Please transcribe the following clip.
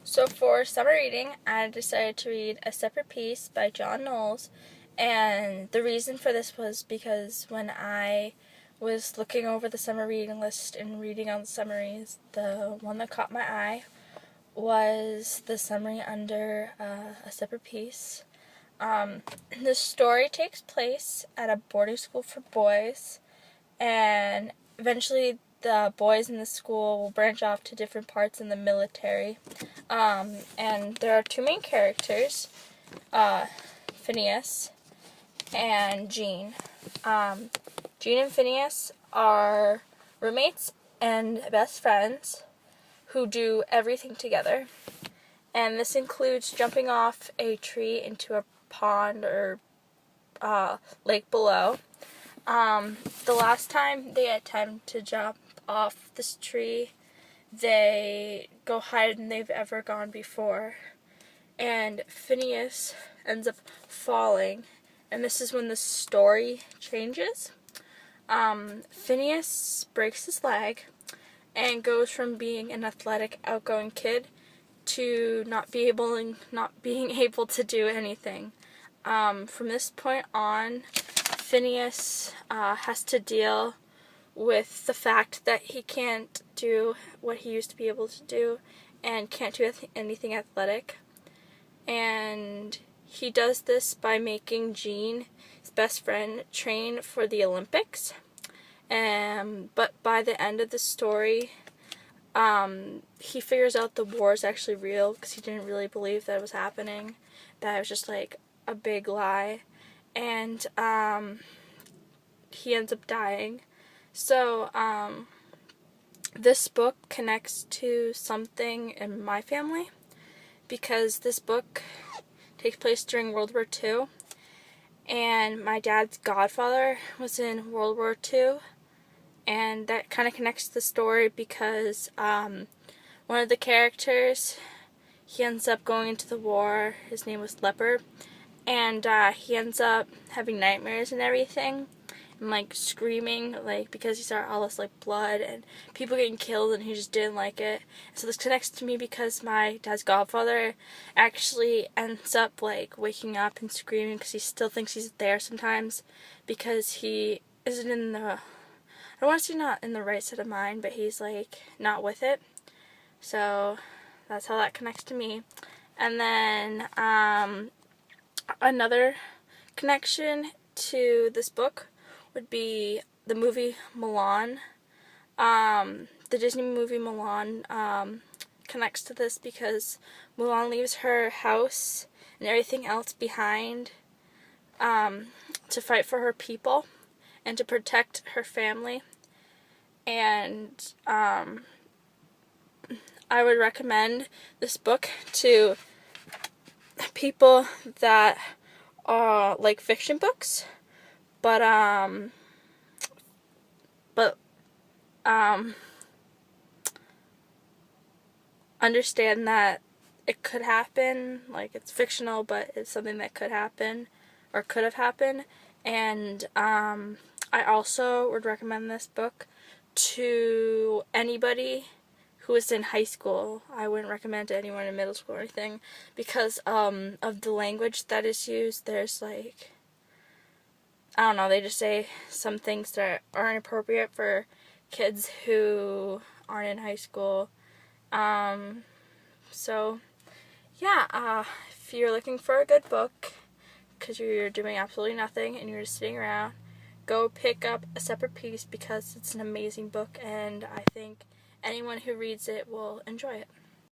So for summer reading, I decided to read A Separate Peace by John Knowles, and the reason for this was because when I was looking over the summer reading list and reading on the summaries, the one that caught my eye was the summary under A Separate Peace. The story takes place at a boarding school for boys, and eventually the boys in the school will branch off to different parts in the military. And there are two main characters, Phineas and Jean. Jean and Phineas are roommates and best friends who do everything together. And this includes jumping off a tree into a pond or lake below. The last time they had time to jump off this tree, they go higher than they've ever gone before. And Phineas ends up falling, and this is when the story changes. Phineas breaks his leg and goes from being an athletic, outgoing kid to not being able to do anything. From this point on, Phineas has to deal with the fact that he can't do what he used to be able to do and can't do anything athletic. And he does this by making Jean, his best friend, train for the Olympics. But by the end of the story, he figures out the war is actually real because he didn't really believe that it was happening, that it was just like a big lie. And he ends up dying. So this book connects to something in my family because this book takes place during World War II, and my dad's godfather was in World War II, and that kind of connects the story because one of the characters, he ends up going into the war. His name was Leopard, and he ends up having nightmares and everything, and like screaming, like because he saw all this like blood and people getting killed, and he just didn't like it. So this connects to me because my dad's godfather actually ends up like waking up and screaming because he still thinks he's there sometimes, because he isn't in the, I don't want to say not in the right set of mind, but he's like not with it. So that's how that connects to me. And then another connection to this book would be the movie Mulan. The Disney movie Mulan connects to this because Mulan leaves her house and everything else behind to fight for her people and to protect her family. And I would recommend this book to people that like fiction books, but understand that it could happen. Like, it's fictional, but it's something that could happen or could have happened. And I also would recommend this book to anybody who is in high school. I wouldn't recommend it to anyone in middle school or anything because of the language that is used. There's like, I don't know, they just say some things that aren't appropriate for kids who aren't in high school. So yeah, if you're looking for a good book because you're doing absolutely nothing and you're just sitting around, go pick up A Separate Peace because it's an amazing book, and I think anyone who reads it will enjoy it.